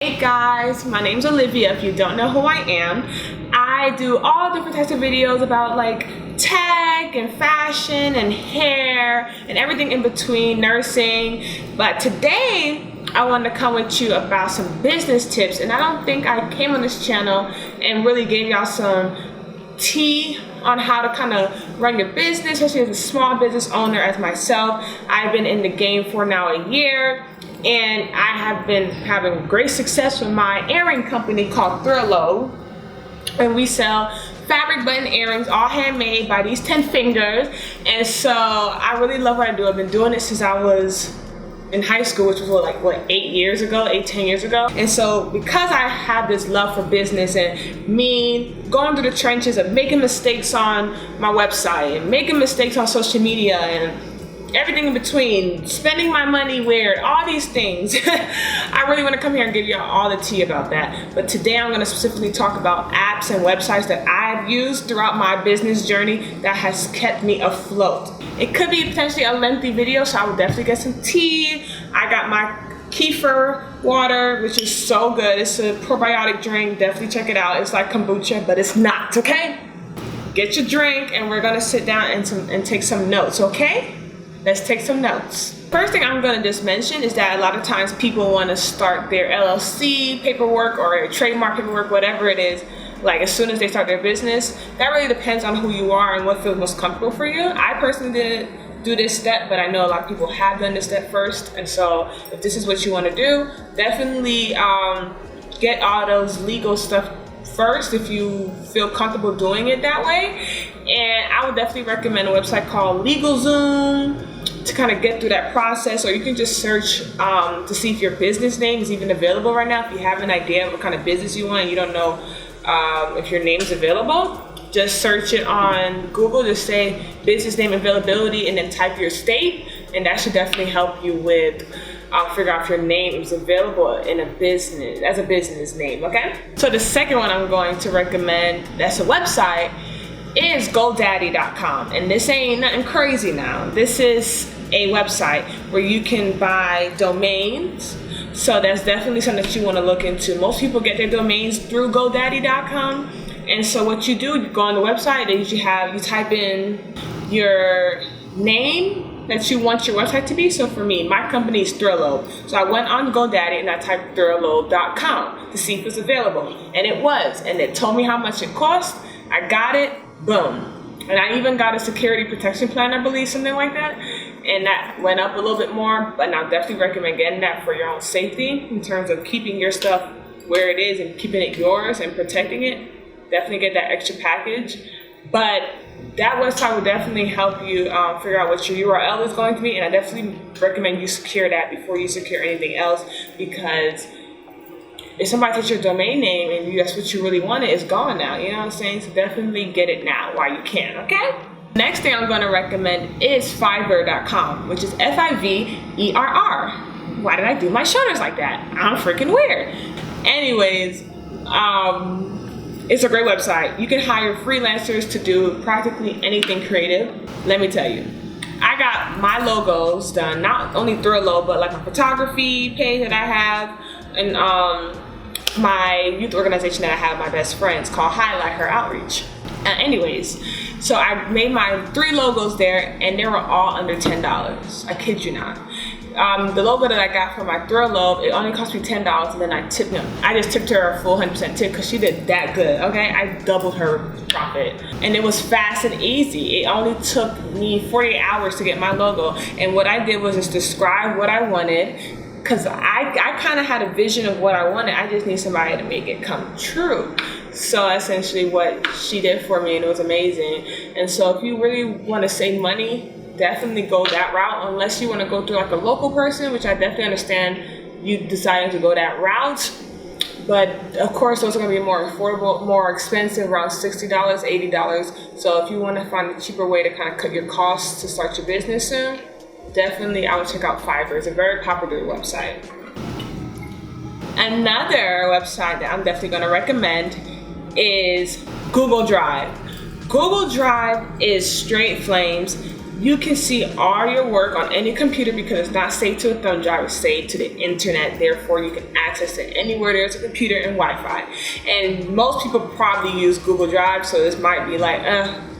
Hey guys, my name's Olivia. If you don't know who I am, I do all different types of videos about like tech and fashion and hair and everything in between, nursing. But today I wanted to come with you about some business tips, and I don't think I came on this channel and really gave y'all some tea on how to kind of run your business, especially as a small business owner as myself. I've been in the game for now a year, and I have been having great success with my earring company called Lobe, and we sell fabric button earrings, all handmade by these 10 fingers. And so I really love what I do. I've been doing it since I was in high school, which was 10 years ago. And so because I have this love for business and me going through the trenches of making mistakes on my website and making mistakes on social media and everything in between, spending my money weird, all these things, I really want to come here and give you all the tea about that. But today I'm going to specifically talk about apps and websites that I've used throughout my business journey that has kept me afloat. It could be potentially a lengthy video, so I will definitely get some tea. I got my kefir water, which is so good. It's a probiotic drink. Definitely check it out. It's like kombucha, but it's not, okay? Get your drink, and we're going to sit down and take some notes, okay? Let's take some notes. First thing I'm gonna just mention is that a lot of times people wanna start their LLC paperwork or trademark paperwork, whatever it is, like as soon as they start their business. That really depends on who you are and what feels most comfortable for you. I personally didn't do this step, but I know a lot of people have done this step first. And so if this is what you wanna do, definitely get all those legal stuff first if you feel comfortable doing it that way. And I would definitely recommend a website called LegalZoom to kind of get through that process, or you can just search to see if your business name is even available right now. If you have an idea of what kind of business you want and you don't know if your name is available, just search it on Google. Just say business name availability and then type your state, and that should definitely help you with figure out if your name is available in a business, as a business name, okay? So the second one I'm going to recommend that's a website is GoDaddy.com. And this ain't nothing crazy now. This is a website where you can buy domains. So that's definitely something that you want to look into. Most people get their domains through GoDaddy.com. And so what you do, you go on the website, and you type in your name that you want your website to be. So for me, my company is Lobe. So I went on GoDaddy and I typed Lobe.com to see if it's available. And it was. And it told me how much it cost. I got it. Boom. And I even got a security protection plan, I believe, something like that. And that went up a little bit more, but I definitely recommend getting that for your own safety in terms of keeping your stuff where it is and keeping it yours and protecting it. Definitely get that extra package. But that website will definitely help you figure out what your URL is going to be, and I definitely recommend you secure that before you secure anything else, because if somebody takes your domain name and that's what you really wanted, it's gone now. You know what I'm saying? So definitely get it now while you can, okay? Next thing I'm going to recommend is Fiverr.com, which is Fiverr. Why did I do my shoulders like that? I'm freaking weird. Anyways, it's a great website. You can hire freelancers to do practically anything creative. Let me tell you, I got my logos done, not only through Lobe, but like a photography page that I have, and my youth organization that I have with my best friends called Highlight Her Outreach. Anyways, so I made my 3 logos there, and they were all under $10. I kid you not. The logo that I got for my Lobe, it only cost me $10, and then I tipped them. I just tipped her a full 100% tip because she did that good, okay? I doubled her profit. And it was fast and easy. It only took me 48 hours to get my logo. And what I did was just describe what I wanted, because I kind of had a vision of what I wanted. I just need somebody to make it come true. So essentially what she did for me, and it was amazing. And so if you really want to save money, definitely go that route, unless you want to go through like a local person, which I definitely understand you deciding to go that route. But of course, those are going to be more affordable, more expensive, around $60, $80. So if you want to find a cheaper way to kind of cut your costs to start your business soon, definitely I would check out Fiverr. It's a very popular website. Another website that I'm definitely going to recommend is Google Drive. Google Drive is straight flames. you can see all your work on any computer because it's not saved to a thumb drive, it's saved to the internet. Therefore, you can access it anywhere there's a computer and Wi-Fi. And most people probably use Google Drive, so this might be like,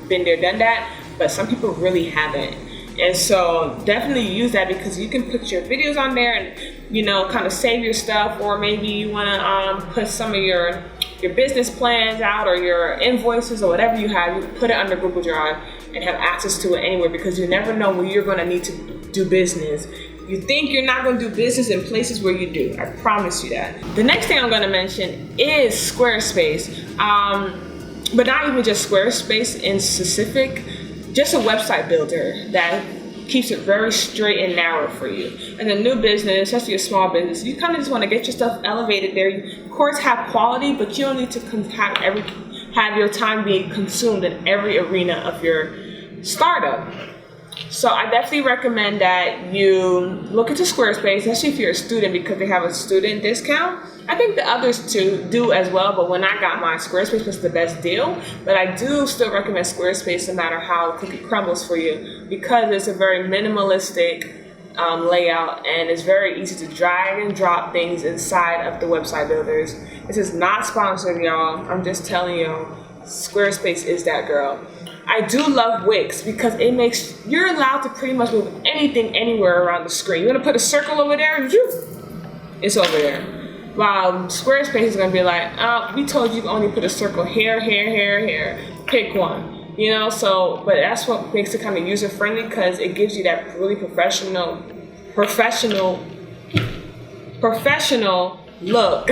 been there, done that. But some people really haven't. And so definitely use that because you can put your videos on there and, you know, kind of save your stuff. Or maybe you want to put some of your business plans out or your invoices or whatever you have. You can put it under Google Drive and have access to it anywhere because you never know when you're going to need to do business. You think you're not going to do business in places where you do. I promise you that. The next thing I'm going to mention is Squarespace. But not even just Squarespace in specific, just a website builder that keeps it very straight and narrow for you. As a new business, especially a small business, you kind of just want to get your stuff elevated there. You, of course, have quality, but you don't need to have your time being consumed in every arena of your startup. So I definitely recommend that you look into Squarespace, especially if you're a student because they have a student discount. I think the others too do as well, but when I got mine, Squarespace was the best deal. But I do still recommend Squarespace no matter how the cookie crumbles for you because it's a very minimalistic layout and it's very easy to drag and drop things inside of the website builders. This is not sponsored, y'all. I'm just telling you, Squarespace is that girl. I do love Wix because it makes, you're allowed to pretty much move anything anywhere around the screen. You want to put a circle over there? It's over there. While Squarespace is going to be like, we told you to only put a circle here, here, here, here. Pick one. You know, so, but that's what makes it kind of user-friendly because it gives you that really professional look.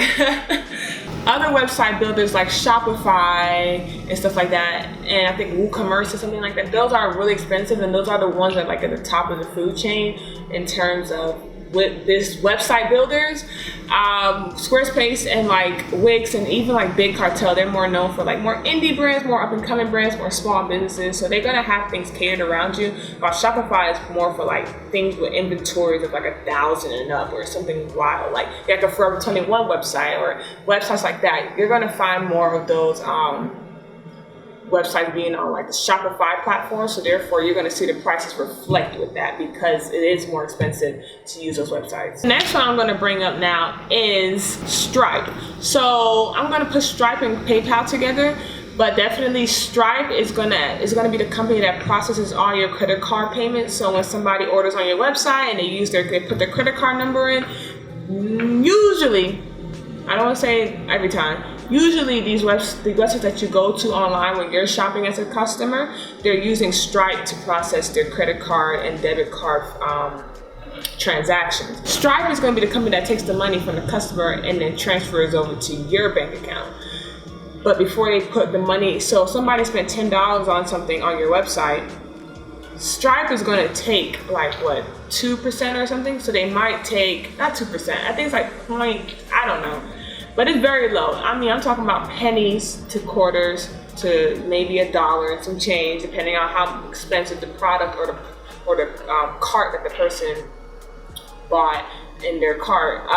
Other website builders like Shopify and stuff like that, and I think WooCommerce or something like that, those are really expensive and those are the ones that are like at the top of the food chain in terms of with this website builders. Squarespace and like Wix and even like Big Cartel, they're more known for like more indie brands, more up and coming brands, more small businesses. So they're gonna have things catered around you. While Shopify is more for like things with inventories of like 1,000 and up or something wild, like a Forever 21 website or websites like that. You're gonna find more of those websites being on like the Shopify platform, so therefore you're going to see the prices reflect with that because it is more expensive to use those websites. The next one I'm going to bring up now is Stripe. So I'm going to put Stripe and PayPal together, but definitely Stripe is going to be the company that processes all your credit card payments. So when somebody orders on your website and they put their credit card number in, usually, I don't want to say every time, usually the websites that you go to online when you're shopping as a customer, they're using Stripe to process their credit card and debit card transactions. Stripe is going to be the company that takes the money from the customer and then transfers over to your bank account. But before they put the money, so if somebody spent $10 on something on your website, Stripe is going to take like what, 2% or something? So they might take, not 2%, I think it's like I don't know. But it's very low. I mean, I'm talking about pennies to quarters to maybe $1 and some change, depending on how expensive the product or the cart that the person bought in their cart.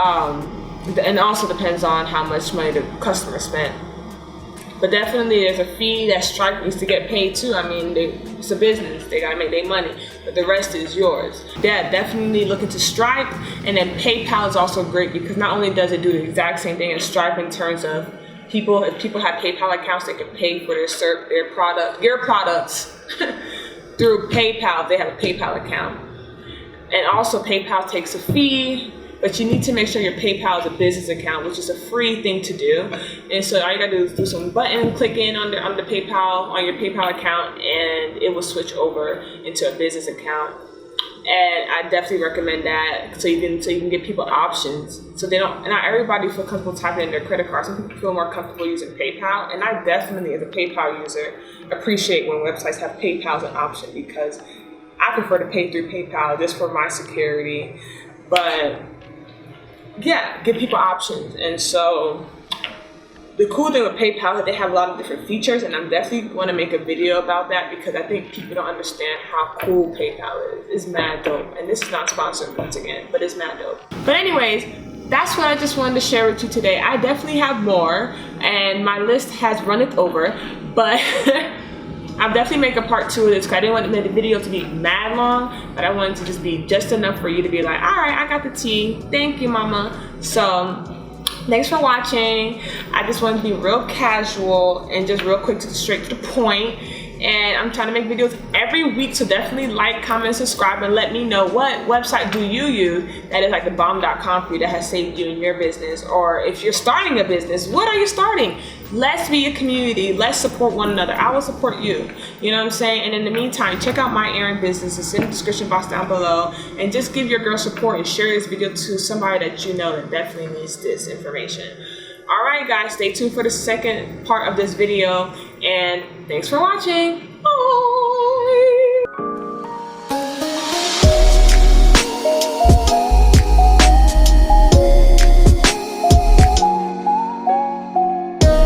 And also depends on how much money the customer spent. But definitely there's a fee that Stripe needs to get paid too. I mean, it's a business, they gotta make their money, but the rest is yours. Yeah, definitely look into Stripe, and then PayPal is also great because not only does it do the exact same thing as Stripe in terms of if people have PayPal accounts, they can pay for your products through PayPal if they have a PayPal account. And also PayPal takes a fee, but you need to make sure your PayPal is a business account, which is a free thing to do. And so all you gotta do is do some button clicking on your PayPal account, and it will switch over into a business account. And I definitely recommend that so you can give people options. So not everybody feel comfortable typing in their credit card. Some people feel more comfortable using PayPal, and I definitely, as a PayPal user, appreciate when websites have PayPal as an option because I prefer to pay through PayPal just for my security. But yeah, give people options. And so the cool thing with PayPal is that they have a lot of different features, and I'm definitely want to make a video about that because I think people don't understand how cool PayPal is. It's mad dope. And this is not sponsored once again, but it's mad dope. But anyways, that's what I just wanted to share with you today. I definitely have more, and my list has run it over, but I'll definitely make a part 2 of this because I didn't want the video to be mad long, but I wanted to just be just enough for you to be like, all right, I got the tea. Thank you, mama. So thanks for watching. I just wanted to be real casual and just real quick, straight to the point. And I'm trying to make videos every week, so definitely like, comment, subscribe, and let me know what website do you use that is like the bomb.com for you, that has saved you in your business. Or if you're starting a business, what are you starting? Let's be a community. Let's support one another. I will support you. You know what I'm saying? And in the meantime, check out my Erin business. It's in the description box down below. And just give your girl support and share this video to somebody that you know that definitely needs this information. All right, guys, stay tuned for the second part of this video, and thanks for watching. Bye.